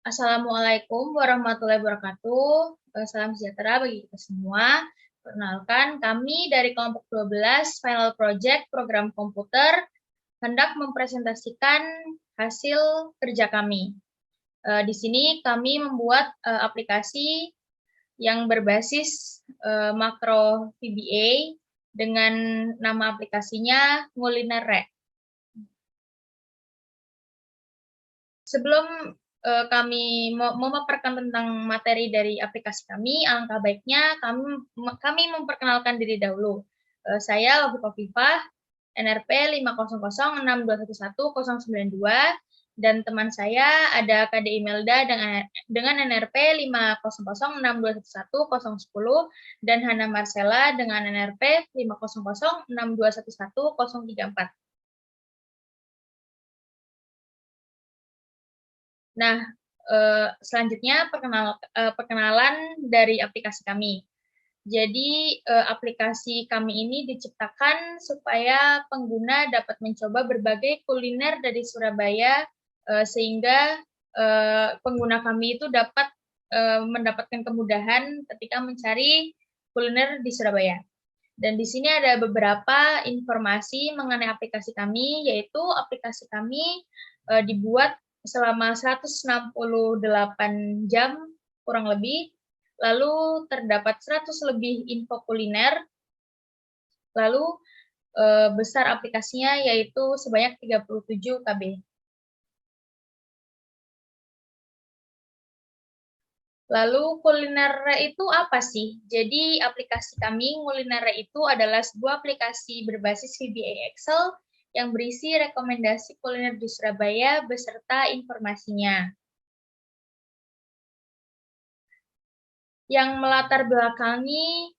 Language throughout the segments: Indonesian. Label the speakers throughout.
Speaker 1: Assalamualaikum warahmatullahi wabarakatuh. Salam sejahtera bagi kita semua. Perkenalkan, kami dari kelompok 12 Final Project Program Komputer hendak mempresentasikan hasil kerja kami. Di sini kami membuat aplikasi yang berbasis makro VBA dengan nama aplikasinya Ngulinere. Sebelum kami memaparkan tentang materi dari aplikasi kami, alangkah baiknya kami memperkenalkan diri dahulu. Saya Lofi Kofifah, NRP 50062111092, dan teman saya ada KD Imelda dengan NRP 50062111010, dan Hana Marcella dengan NRP 50062111034. Nah, selanjutnya perkenalan dari aplikasi kami. Jadi, aplikasi kami ini diciptakan supaya pengguna dapat mencoba berbagai kuliner dari Surabaya, sehingga pengguna kami itu dapat mendapatkan kemudahan ketika mencari kuliner di Surabaya. Dan di sini ada beberapa informasi mengenai aplikasi kami, yaitu aplikasi kami dibuat selama 168 jam kurang lebih, lalu terdapat 100 lebih info kuliner, lalu besar aplikasinya yaitu sebanyak 37 KB. Lalu Ngulinere itu apa sih? Jadi aplikasi kami Ngulinere itu adalah sebuah aplikasi berbasis VBA Excel yang berisi rekomendasi kuliner di Surabaya beserta informasinya. Yang melatar belakangi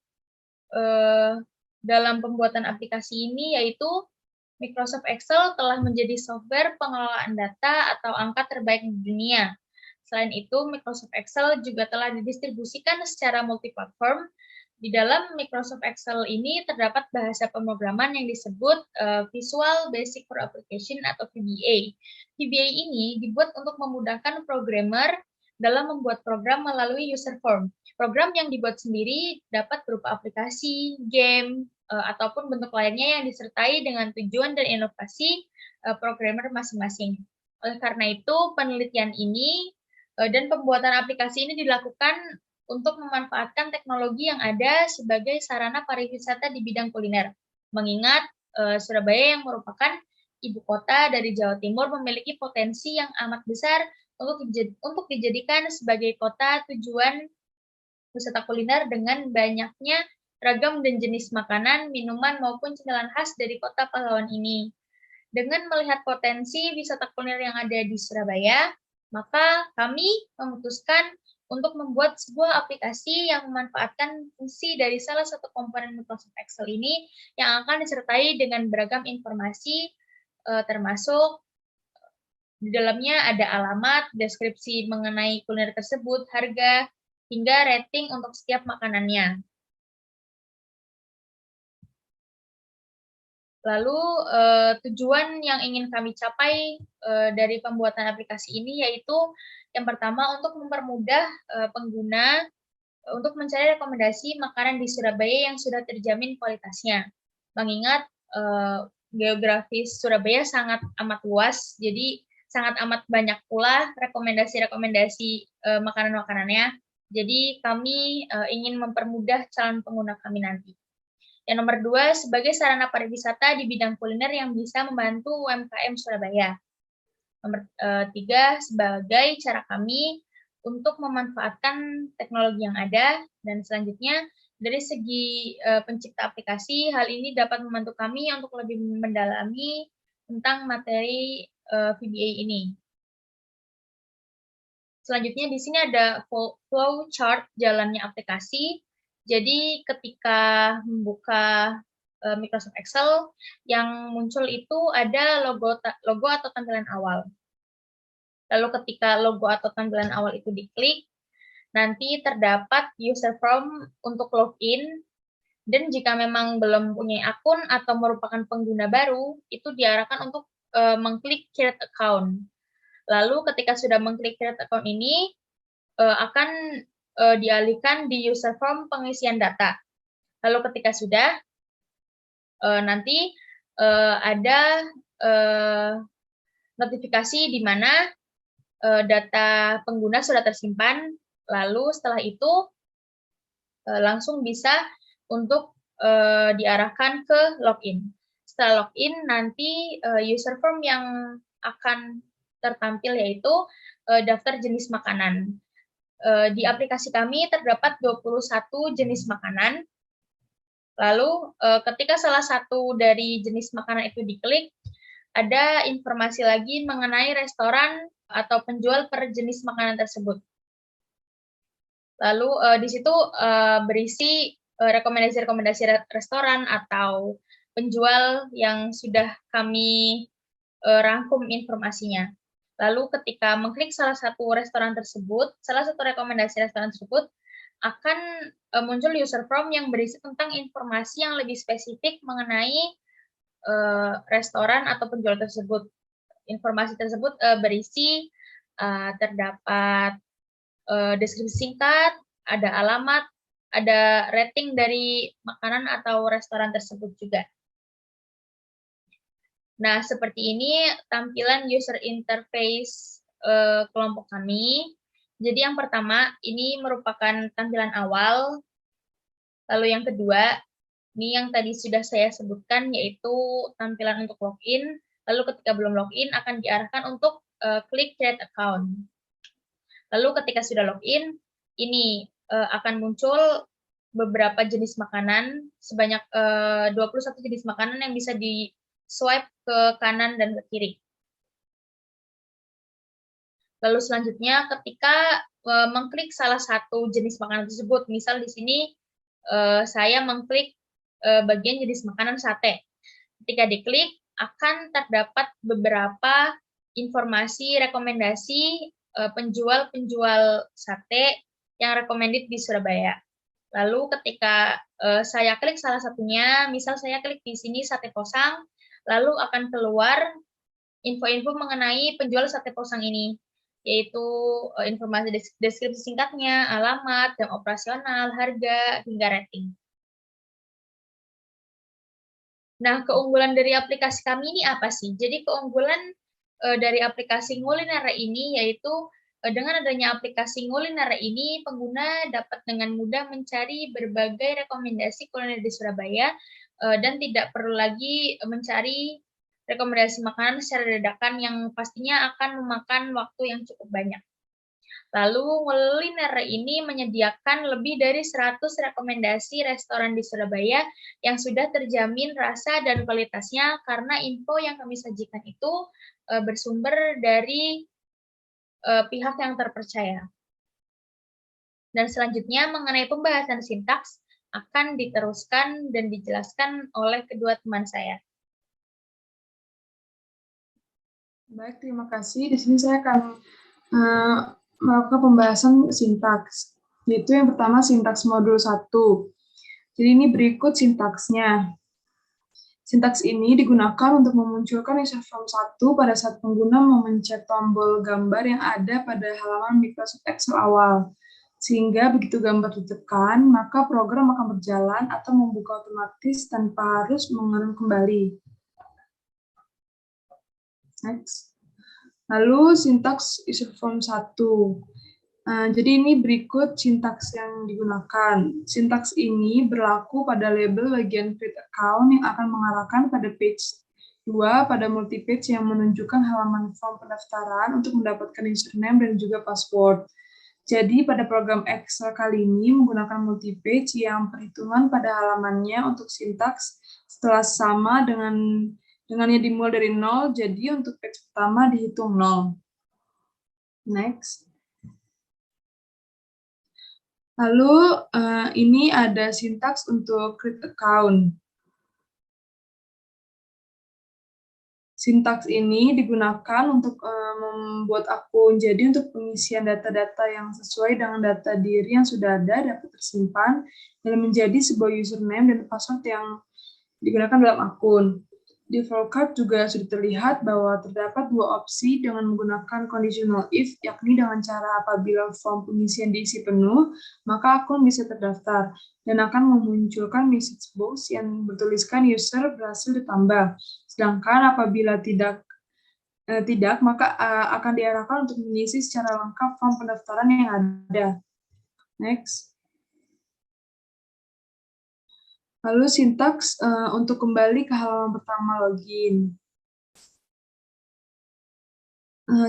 Speaker 1: dalam pembuatan aplikasi ini yaitu Microsoft Excel telah menjadi software pengelolaan data atau angka terbaik di dunia. Selain itu, Microsoft Excel juga telah didistribusikan secara multiplatform. Di dalam Microsoft Excel ini terdapat bahasa pemrograman yang disebut Visual Basic for Application atau VBA. VBA ini dibuat untuk memudahkan programmer dalam membuat program melalui user form. Program yang dibuat sendiri dapat berupa aplikasi, game, ataupun bentuk lainnya yang disertai dengan tujuan dan inovasi programmer masing-masing. Oleh karena itu, penelitian ini dan pembuatan aplikasi ini dilakukan untuk memanfaatkan teknologi yang ada sebagai sarana pariwisata di bidang kuliner. Mengingat Surabaya yang merupakan ibu kota dari Jawa Timur memiliki potensi yang amat besar untuk dijadikan sebagai kota tujuan wisata kuliner dengan banyaknya ragam dan jenis makanan, minuman, maupun cemilan khas dari kota pahlawan ini. Dengan melihat potensi wisata kuliner yang ada di Surabaya, maka kami memutuskan untuk membuat sebuah aplikasi yang memanfaatkan fungsi dari salah satu komponen Microsoft Excel ini yang akan disertai dengan beragam informasi, termasuk di dalamnya ada alamat, deskripsi mengenai kuliner tersebut, harga, hingga rating untuk setiap makanannya. Lalu tujuan yang ingin kami capai dari pembuatan aplikasi ini yaitu yang pertama untuk mempermudah pengguna untuk mencari rekomendasi makanan di Surabaya yang sudah terjamin kualitasnya. Mengingat geografis Surabaya sangat amat luas, jadi sangat amat banyak pula rekomendasi-rekomendasi makanan-makanannya. Jadi kami ingin mempermudah calon pengguna kami nanti. Yang nomor 2, sebagai sarana pariwisata di bidang kuliner yang bisa membantu UMKM Surabaya. Nomor 3, sebagai cara kami untuk memanfaatkan teknologi yang ada. Dan selanjutnya, dari segi pencipta aplikasi, hal ini dapat membantu kami untuk lebih mendalami tentang materi VBA ini. Selanjutnya di sini ada flow chart jalannya aplikasi. Jadi ketika membuka Microsoft Excel, yang muncul itu ada logo atau tampilan awal. Lalu ketika logo atau tampilan awal itu diklik, nanti terdapat user form untuk login, dan jika memang belum punya akun atau merupakan pengguna baru, itu diarahkan untuk mengklik create account. Lalu ketika sudah mengklik create account ini, akan dialihkan di user form pengisian data. Lalu ketika sudah, nanti ada notifikasi di mana data pengguna sudah tersimpan, lalu setelah itu langsung bisa untuk diarahkan ke login. Setelah login, nanti user form yang akan tertampil yaitu daftar jenis makanan. Di aplikasi kami terdapat 21 jenis makanan. Lalu ketika salah satu dari jenis makanan itu diklik, ada informasi lagi mengenai restoran atau penjual per jenis makanan tersebut. Lalu di situ berisi rekomendasi-rekomendasi restoran atau penjual yang sudah kami rangkum informasinya. Lalu ketika mengklik salah satu restoran tersebut, salah satu rekomendasi restoran tersebut, akan muncul user form yang berisi tentang informasi yang lebih spesifik mengenai restoran atau penjual tersebut. Informasi tersebut berisi terdapat deskripsi singkat, ada alamat, ada rating dari makanan atau restoran tersebut juga. Nah, seperti ini tampilan user interface kelompok kami. Jadi yang pertama, ini merupakan tampilan awal. Lalu yang kedua, ini yang tadi sudah saya sebutkan, yaitu tampilan untuk login. Lalu ketika belum login, akan diarahkan untuk klik create account. Lalu ketika sudah login, ini akan muncul beberapa jenis makanan, sebanyak 21 jenis makanan yang bisa di swipe ke kanan dan ke kiri. Lalu selanjutnya ketika mengklik salah satu jenis makanan tersebut, misal di sini saya mengklik bagian jenis makanan sate. Ketika diklik, akan terdapat beberapa informasi rekomendasi penjual-penjual sate yang recommended di Surabaya. Lalu ketika saya klik salah satunya, misal saya klik di sini sate posang, lalu akan keluar info-info mengenai penjual sate posang ini, yaitu informasi deskripsi singkatnya, alamat, jam operasional, harga, hingga rating. Nah, keunggulan dari aplikasi kami ini apa sih? Jadi keunggulan dari aplikasi Ngulinere ini yaitu dengan adanya aplikasi Ngulinere ini, pengguna dapat dengan mudah mencari berbagai rekomendasi kuliner di Surabaya dan tidak perlu lagi mencari rekomendasi makanan secara dadakan yang pastinya akan memakan waktu yang cukup banyak. Lalu Ngulinere ini menyediakan lebih dari 100 rekomendasi restoran di Surabaya yang sudah terjamin rasa dan kualitasnya karena info yang kami sajikan itu bersumber dari pihak yang terpercaya. Dan selanjutnya mengenai pembahasan sintaks akan diteruskan dan dijelaskan oleh kedua teman saya.
Speaker 2: Baik, terima kasih. Di sini saya akan melakukan pembahasan sintaks, yaitu yang pertama sintaks modul 1. Jadi ini berikut sintaksnya. Sintaks ini digunakan untuk memunculkan user form 1 pada saat pengguna memencet tombol gambar yang ada pada halaman Microsoft Excel awal. Sehingga begitu gambar ditekan, maka program akan berjalan atau membuka otomatis tanpa harus mengulang kembali. Next. Lalu sintaks user form 1. Jadi ini berikut sintaks yang digunakan. Sintaks ini berlaku pada label bagian create account yang akan mengarahkan pada page 2 pada multi-page yang menunjukkan halaman form pendaftaran untuk mendapatkan username dan juga password. Jadi pada program Excel kali ini menggunakan multi-page yang perhitungan pada halamannya untuk sintaks setelah sama dengannya dimulai dari 0, jadi untuk page pertama dihitung 0. Next. Lalu ini ada sintaks untuk create account. Sintaks ini digunakan untuk membuat akun. Jadi untuk pengisian data-data yang sesuai dengan data diri yang sudah ada dapat tersimpan dan menjadi sebuah username dan password yang digunakan dalam akun. Di flowchart juga sudah terlihat bahwa terdapat dua opsi dengan menggunakan conditional if, yakni dengan cara apabila form pengisian diisi penuh, maka akun bisa terdaftar dan akan memunculkan message box yang bertuliskan user berhasil ditambah. Sedangkan apabila tidak, maka akan diarahkan untuk mengisi secara lengkap form pendaftaran yang ada. Next. Lalu sintaks untuk kembali ke halaman pertama login.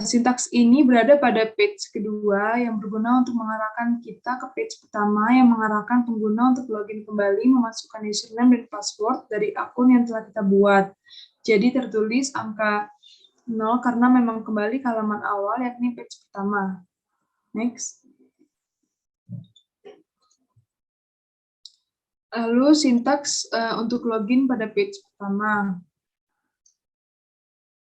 Speaker 2: Sintaks ini berada pada page kedua yang berguna untuk mengarahkan kita ke page pertama yang mengarahkan pengguna untuk login kembali memasukkan username dan password dari akun yang telah kita buat. Jadi tertulis angka 0 karena memang kembali ke halaman awal yakni page pertama. Next. Lalu sintaks untuk login pada page pertama.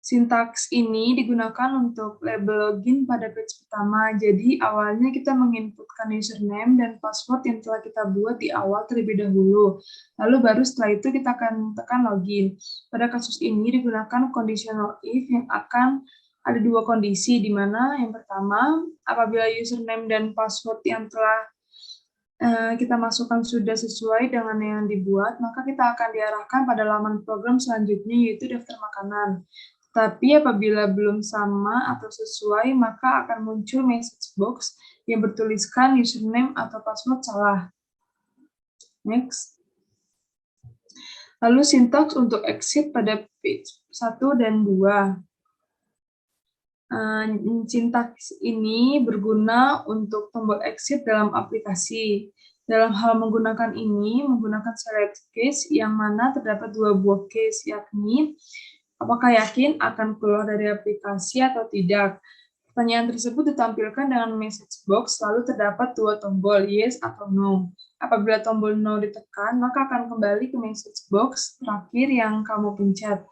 Speaker 2: Sintaks ini digunakan untuk label login pada page pertama. Jadi awalnya kita menginputkan username dan password yang telah kita buat di awal terlebih dahulu. Lalu baru setelah itu kita akan tekan login. Pada kasus ini digunakan conditional if yang akan ada dua kondisi, di mana yang pertama, apabila username dan password yang telah kita masukkan sudah sesuai dengan yang dibuat, maka kita akan diarahkan pada laman program selanjutnya, yaitu daftar makanan. Tapi apabila belum sama atau sesuai, maka akan muncul message box yang bertuliskan username atau password salah. Next. Lalu sintaks untuk exit pada page 1 dan 2. Sintaks ini berguna untuk tombol exit dalam aplikasi. Dalam hal menggunakan ini, menggunakan select case yang mana terdapat dua buah case, yakni apakah yakin akan keluar dari aplikasi atau tidak. Pertanyaan tersebut ditampilkan dengan message box, lalu terdapat dua tombol, yes atau no. Apabila tombol no ditekan, maka akan kembali ke message box terakhir yang kamu pencet.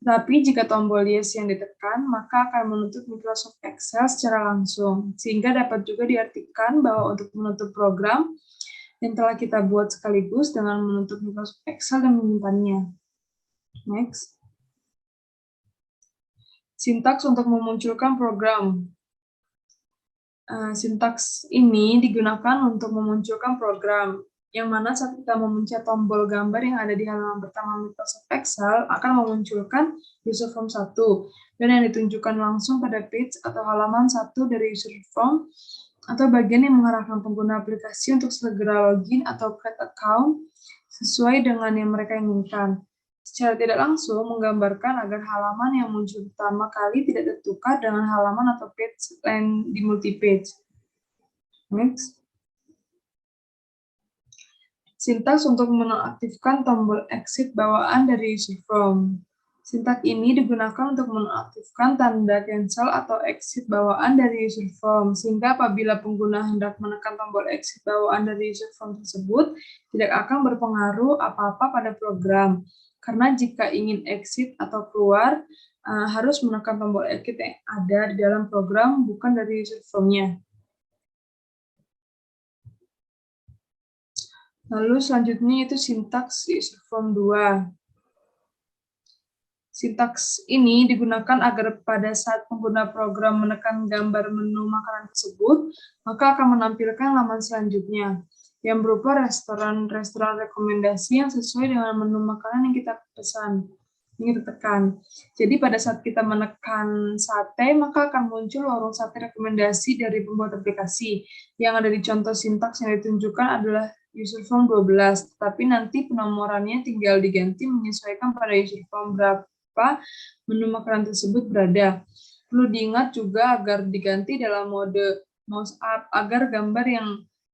Speaker 2: Tapi jika tombol yes yang ditekan, maka akan menutup Microsoft Excel secara langsung, sehingga dapat juga diartikan bahwa untuk menutup program yang telah kita buat sekaligus dengan menutup Microsoft Excel dan menyimpannya. Next. Sintaks untuk memunculkan program. Sintaks ini digunakan untuk memunculkan program, yang mana saat kita memencet tombol gambar yang ada di halaman pertama Microsoft Excel akan memunculkan user form 1, dan yang ditunjukkan langsung pada page atau halaman 1 dari user form atau bagian yang mengarahkan pengguna aplikasi untuk segera login atau create account sesuai dengan yang mereka inginkan. Secara tidak langsung menggambarkan agar halaman yang muncul pertama kali tidak tertukar dengan halaman atau page lain di multi-page. Next. Sintaks untuk menonaktifkan tombol exit bawaan dari user form. Sintaks ini digunakan untuk menonaktifkan tanda cancel atau exit bawaan dari user form, sehingga apabila pengguna hendak menekan tombol exit bawaan dari user form tersebut, tidak akan berpengaruh apa-apa pada program. Karena jika ingin exit atau keluar, harus menekan tombol exit yang ada di dalam program, bukan dari user form-nya. Lalu selanjutnya itu sintaks user form 2. Sintaks ini digunakan agar pada saat pengguna program menekan gambar menu makanan tersebut, maka akan menampilkan laman selanjutnya, yang berupa restoran-restoran rekomendasi yang sesuai dengan menu makanan yang kita pesan, yang kita tekan. Jadi pada saat kita menekan sate, maka akan muncul warung sate rekomendasi dari pembuat aplikasi. Yang ada di contoh sintaks yang ditunjukkan adalah user form 12, tapi nanti penomorannya tinggal diganti menyesuaikan pada user form berapa menu makanan tersebut berada. Perlu diingat juga agar diganti dalam mode mouse up agar gambar yang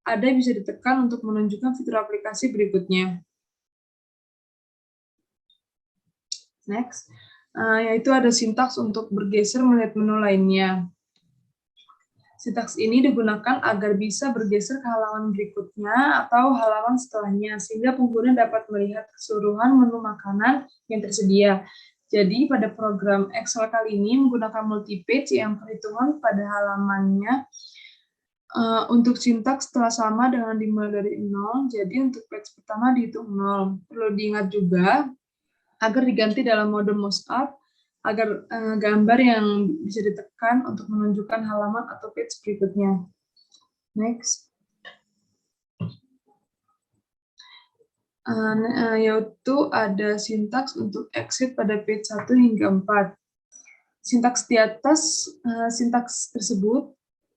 Speaker 2: ada bisa ditekan untuk menunjukkan fitur aplikasi berikutnya. Next, yaitu ada sintaks untuk bergeser melihat menu lainnya. Sintaks ini digunakan agar bisa bergeser ke halaman berikutnya atau halaman setelahnya, sehingga pengguna dapat melihat keseluruhan menu makanan yang tersedia. Jadi pada program Excel kali ini menggunakan multi-page yang perhitungan pada halamannya untuk sintaks telah sama dengan dimulai dari 0, jadi untuk page pertama dihitung 0. Perlu diingat juga, agar diganti dalam mode mouse up agar gambar yang bisa ditekan untuk menunjukkan halaman atau page berikutnya. Next. Yaitu ada sintaks untuk exit pada page 1 hingga 4. Sintaks di atas, sintaks tersebut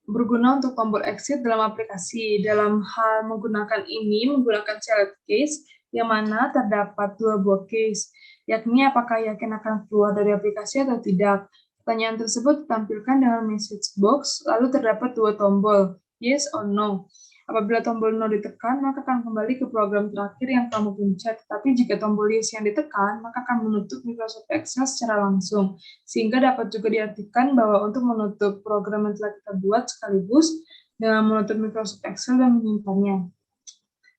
Speaker 2: berguna untuk tombol exit dalam aplikasi. Dalam hal menggunakan ini, menggunakan select case, yang mana terdapat 2 buah case, yakni apakah yakin akan keluar dari aplikasi atau tidak. Pertanyaan tersebut ditampilkan dalam message box, lalu terdapat 2 tombol, yes or no. Apabila tombol no ditekan, maka akan kembali ke program terakhir yang kamu pencet. Tapi jika tombol yes yang ditekan, maka akan menutup Microsoft Excel secara langsung. Sehingga dapat juga diartikan bahwa untuk menutup program yang telah kita buat sekaligus dengan menutup Microsoft Excel dan menyimpannya.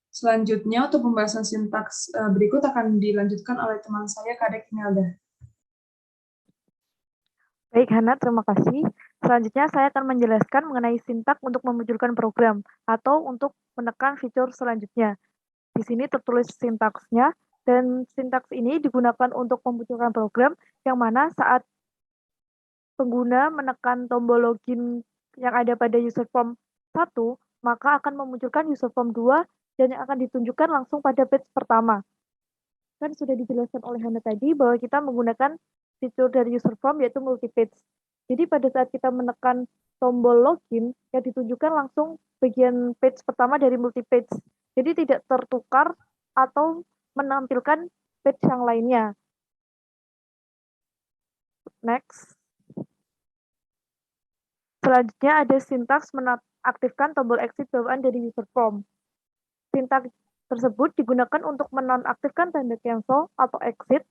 Speaker 2: Selanjutnya, untuk pembahasan sintaks berikut akan dilanjutkan oleh teman saya, Kadek Imelda.
Speaker 3: Baik, Hana, terima kasih. Selanjutnya, saya akan menjelaskan mengenai sintaks untuk memunculkan program atau untuk menekan fitur selanjutnya. Di sini tertulis sintaksnya, dan sintaks ini digunakan untuk memunculkan program yang mana saat pengguna menekan tombol login yang ada pada user form 1, maka akan memunculkan user form 2 dan yang akan ditunjukkan langsung pada page pertama. Kan sudah dijelaskan oleh Hana tadi bahwa kita menggunakan fitur dari user form yaitu multi-page. Jadi pada saat kita menekan tombol login, yang ditunjukkan langsung bagian page pertama dari multi-page. Jadi tidak tertukar atau menampilkan page yang lainnya. Next. Selanjutnya ada sintaks menonaktifkan tombol exit bawaan dari user form. Sintaks tersebut digunakan untuk menonaktifkan tanda cancel atau exit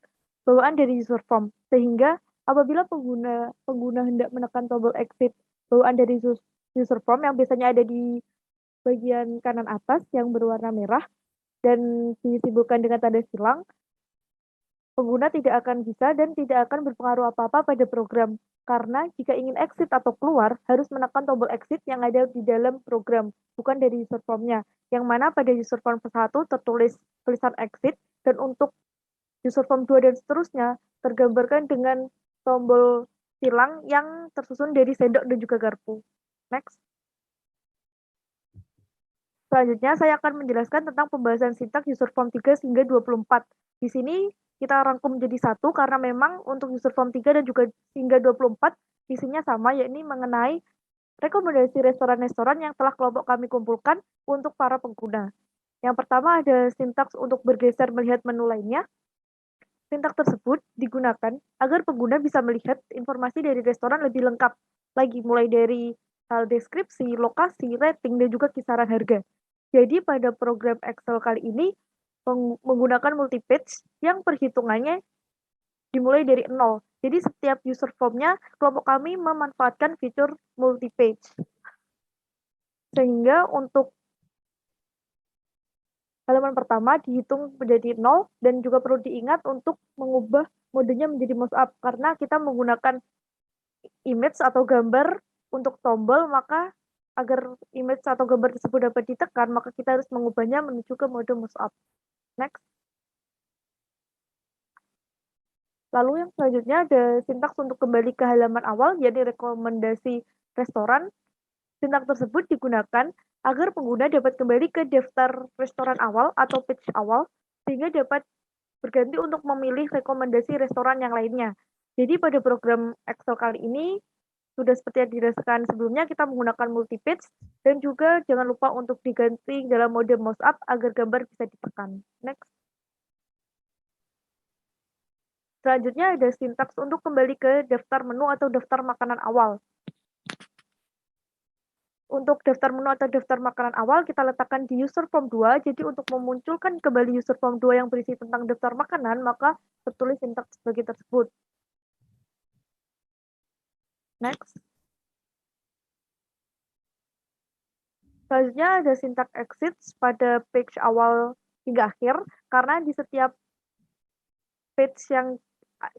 Speaker 3: bawaan dari user form, sehingga apabila pengguna hendak menekan tombol exit bawaan dari user form yang biasanya ada di bagian kanan atas yang berwarna merah dan disibukkan dengan tanda silang, pengguna tidak akan bisa dan tidak akan berpengaruh apa-apa pada program, karena jika ingin exit atau keluar, harus menekan tombol exit yang ada di dalam program, bukan dari user form-nya, yang mana pada user form 1 tertulis tulisan exit, dan untuk user form 2 dan seterusnya tergambarkan dengan tombol silang yang tersusun dari sendok dan juga garpu. Next. Selanjutnya saya akan menjelaskan tentang pembahasan sintaks user form 3 hingga 24. Di sini kita rangkum menjadi satu karena memang untuk user form 3 dan juga hingga 24 isinya sama, yakni mengenai rekomendasi restoran-restoran yang telah kelompok kami kumpulkan untuk para pengguna. Yang pertama ada sintaks untuk bergeser melihat menu lainnya. Sintaks tersebut digunakan agar pengguna bisa melihat informasi dari restoran lebih lengkap lagi, mulai dari hal deskripsi, lokasi, rating, dan juga kisaran harga. Jadi pada program Excel kali ini menggunakan multi-page yang perhitungannya dimulai dari 0. Jadi setiap user form-nya kelompok kami memanfaatkan fitur multi-page. Sehingga untuk halaman pertama dihitung menjadi 0 dan juga perlu diingat untuk mengubah modenya menjadi mouse up karena kita menggunakan image atau gambar untuk tombol, maka agar image atau gambar tersebut dapat ditekan, maka kita harus mengubahnya menuju ke mode mouse up. Next. Lalu yang selanjutnya ada sintaks untuk kembali ke halaman awal, yaitu rekomendasi restoran. Sintaks tersebut digunakan agar pengguna dapat kembali ke daftar restoran awal atau page awal, sehingga dapat berganti untuk memilih rekomendasi restoran yang lainnya. Jadi pada program Excel kali ini, sudah seperti yang dijelaskan sebelumnya, kita menggunakan multi-page, dan juga jangan lupa untuk diganti dalam mode mouse up agar gambar bisa ditekan. Next. Selanjutnya ada sintaks untuk kembali ke daftar menu atau daftar makanan awal. Untuk daftar menu atau daftar makanan awal kita letakkan di user form 2, jadi untuk memunculkan kembali user form 2 yang berisi tentang daftar makanan, maka tertulis sintaks sebagai tersebut. Next. Selanjutnya ada sintaks exit pada page awal hingga akhir, karena di setiap page yang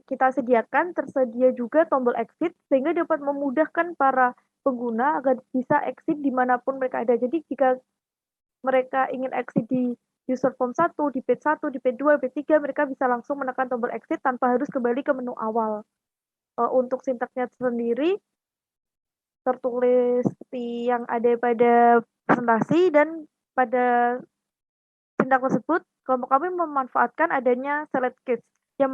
Speaker 3: kita sediakan tersedia juga tombol exit, sehingga dapat memudahkan para pengguna agar bisa exit dimanapun mereka ada. Jadi jika mereka ingin exit di user form 1, di page 1, di page 2, page 3, mereka bisa langsung menekan tombol exit tanpa harus kembali ke menu awal. Untuk sintaksnya sendiri, tertulis seperti yang ada pada presentasi, dan pada sintaks tersebut, kelompok kami memanfaatkan adanya select case, yang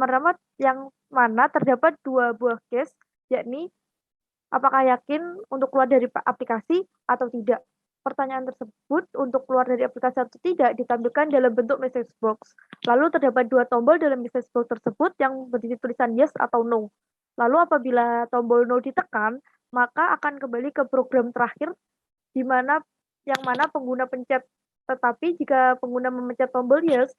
Speaker 3: mana terdapat 2 buah case, yakni apakah yakin untuk keluar dari aplikasi atau tidak. Pertanyaan tersebut untuk keluar dari aplikasi atau tidak ditampilkan dalam bentuk message box. Lalu terdapat 2 tombol dalam message box tersebut yang berisi tulisan yes atau no. Lalu apabila tombol no ditekan, maka akan kembali ke program terakhir yang mana pengguna pencet. Tetapi jika pengguna memencet tombol yes,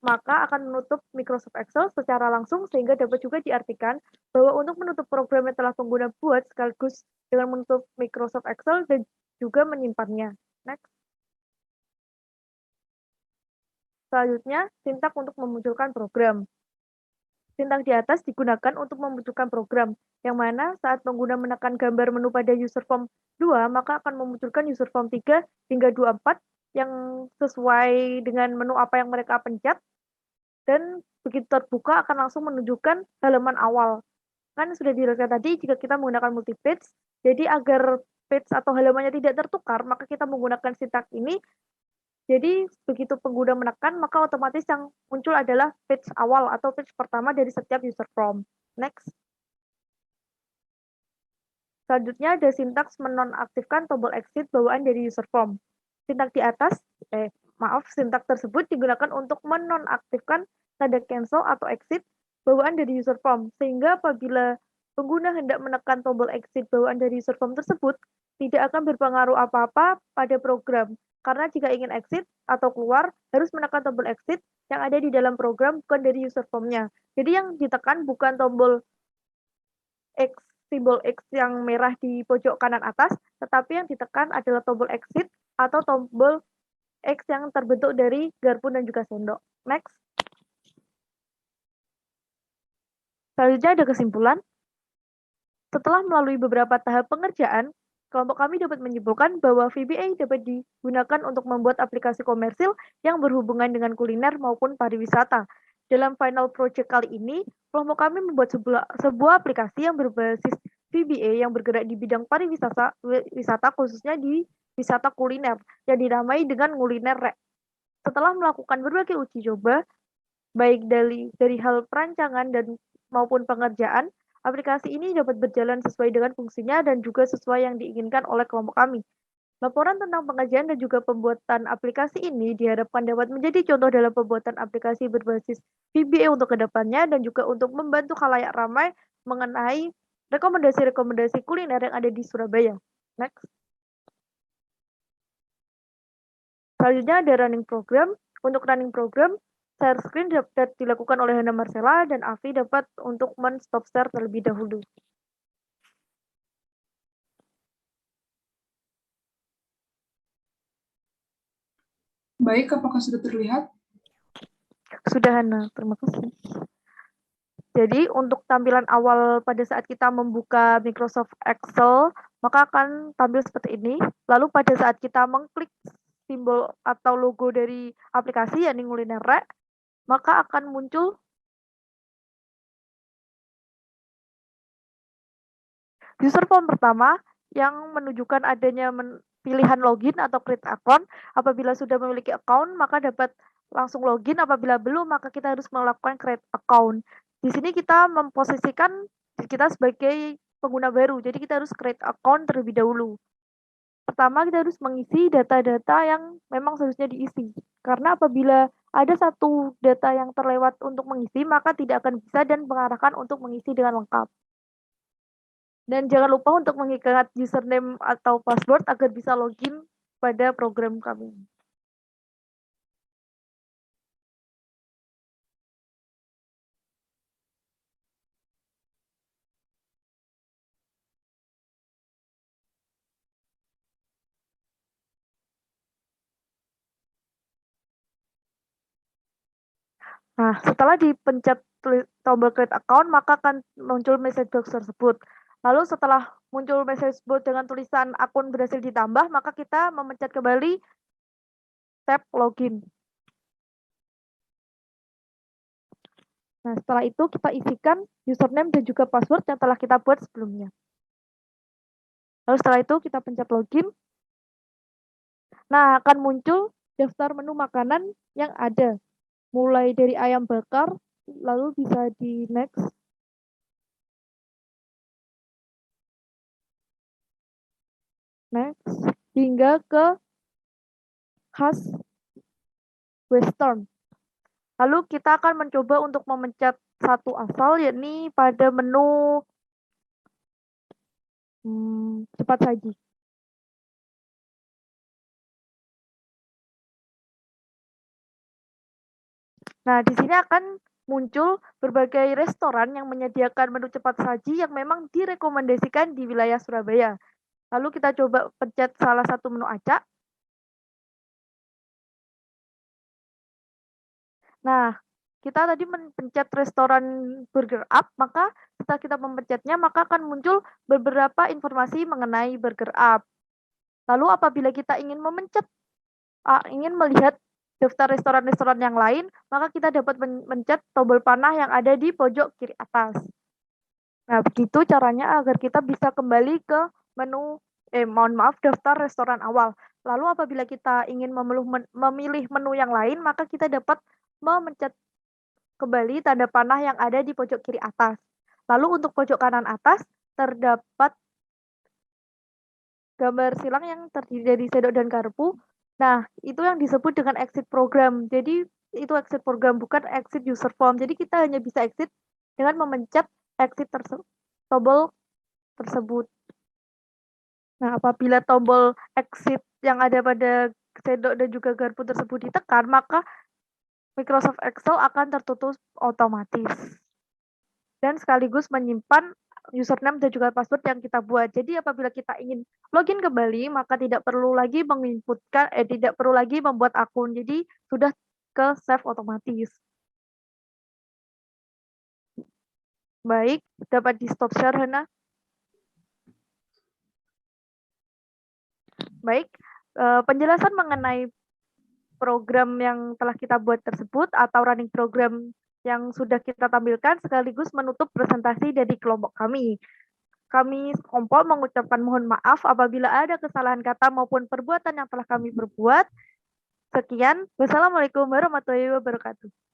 Speaker 3: maka akan menutup Microsoft Excel secara langsung, sehingga dapat juga diartikan bahwa untuk menutup program yang telah pengguna buat sekaligus dengan menutup Microsoft Excel dan juga menyimpannya. Next. Selanjutnya, sintak untuk memunculkan program. Sintak di atas digunakan untuk memunculkan program, yang mana saat pengguna menekan gambar menu pada user form 2, maka akan memunculkan user form 3 hingga 24 yang sesuai dengan menu apa yang mereka pencet, dan begitu terbuka akan langsung menunjukkan halaman awal. Kan sudah dijelaskan tadi jika kita menggunakan multi-page, jadi agar page atau halamannya tidak tertukar, maka kita menggunakan sintak ini. Jadi begitu pengguna menekan, maka otomatis yang muncul adalah page awal atau page pertama dari setiap user form. Next. Selanjutnya ada sintaks menonaktifkan tombol exit bawaan dari user form. Sintak di atas, sintak tersebut digunakan untuk menonaktifkan tanda cancel atau exit bawaan dari user form, sehingga apabila pengguna hendak menekan tombol exit bawaan dari user form tersebut, tidak akan berpengaruh apa-apa pada program, karena jika ingin exit atau keluar, harus menekan tombol exit yang ada di dalam program, bukan dari user formnya. Jadi yang ditekan bukan tombol X, simbol X yang merah di pojok kanan atas, tetapi yang ditekan adalah tombol exit atau tombol X yang terbentuk dari garpu dan juga sendok. Next. Selanjutnya ada kesimpulan. Setelah melalui beberapa tahap pengerjaan, kelompok kami dapat menyimpulkan bahwa VBA dapat digunakan untuk membuat aplikasi komersil yang berhubungan dengan kuliner maupun pariwisata. Dalam final project kali ini, kelompok kami membuat sebuah aplikasi yang berbasis VBA yang bergerak di bidang pariwisata khususnya di wisata kuliner yang dinamai dengan Nguliner. Setelah melakukan berbagai uji coba, baik dari hal perancangan dan maupun pengerjaan, aplikasi ini dapat berjalan sesuai dengan fungsinya dan juga sesuai yang diinginkan oleh kelompok kami. Laporan tentang pengerjaan dan juga pembuatan aplikasi ini diharapkan dapat menjadi contoh dalam pembuatan aplikasi berbasis VBA untuk kedepannya dan juga untuk membantu khalayak ramai mengenai rekomendasi-rekomendasi kuliner yang ada di Surabaya. Next. Selanjutnya ada running program. Untuk running program, share screen dapat dilakukan oleh Hana Marcella dan Afi dapat untuk men-stop share terlebih dahulu.
Speaker 2: Baik, apakah sudah terlihat?
Speaker 3: Sudah, Hana. Terima kasih. Jadi untuk tampilan awal pada saat kita membuka Microsoft Excel, maka akan tampil seperti ini. Lalu pada saat kita mengklik simbol atau logo dari aplikasi, yakni Nguliner, maka akan muncul user form pertama yang menunjukkan adanya pilihan login atau create account. Apabila sudah memiliki account, maka dapat langsung login. Apabila belum, maka kita harus melakukan create account. Di sini kita memposisikan kita sebagai pengguna baru, jadi kita harus create account terlebih dahulu. Pertama, kita harus mengisi data-data yang memang seharusnya diisi. Karena apabila ada satu data yang terlewat untuk mengisi, maka tidak akan bisa dan mengarahkan untuk mengisi dengan lengkap. Dan jangan lupa untuk mengingat username atau password agar bisa login pada program kami. Nah, setelah dipencet tombol create account, maka akan muncul message box tersebut. Lalu setelah muncul message box dengan tulisan akun berhasil ditambah, maka kita memencet kembali tab login. Nah, setelah itu kita isikan username dan juga password yang telah kita buat sebelumnya. Lalu setelah itu kita pencet login. Nah, akan muncul daftar menu makanan yang ada. Mulai dari ayam bakar, lalu bisa di next. Next, hingga ke khas western. Lalu kita akan mencoba untuk memencet satu asal, yakni pada menu cepat saji. Nah, di sini akan muncul berbagai restoran yang menyediakan menu cepat saji yang memang direkomendasikan di wilayah Surabaya. Lalu kita coba pencet salah satu menu acak. Nah, kita tadi mencet restoran Burger Up, maka setelah kita memencetnya, maka akan muncul beberapa informasi mengenai Burger Up. Lalu apabila kita ingin ingin melihat daftar restoran-restoran yang lain, maka kita dapat mencet tombol panah yang ada di pojok kiri atas. Nah, begitu caranya agar kita bisa kembali ke menu, daftar restoran awal. Lalu apabila kita ingin memilih menu yang lain, maka kita dapat memencet kembali tanda panah yang ada di pojok kiri atas. Lalu untuk pojok kanan atas, terdapat gambar silang yang terdiri dari sendok dan garpu. Nah, itu yang disebut dengan exit program. Jadi, itu exit program, bukan exit user form. Jadi, kita hanya bisa exit dengan memencet exit tombol tersebut. Nah, apabila tombol exit yang ada pada sendok dan juga garpu tersebut ditekan, maka Microsoft Excel akan tertutup otomatis. Dan sekaligus menyimpan username dan juga password yang kita buat. Jadi apabila kita ingin login kembali, maka tidak perlu lagi tidak perlu lagi membuat akun. Jadi sudah ke save otomatis. Baik, dapat di stop share, Hana. Baik, penjelasan mengenai program yang telah kita buat tersebut atau running program yang sudah kita tampilkan sekaligus menutup presentasi dari kelompok kami. Kami Kompol mengucapkan mohon maaf apabila ada kesalahan kata maupun perbuatan yang telah kami perbuat. Sekian, wassalamualaikum warahmatullahi wabarakatuh.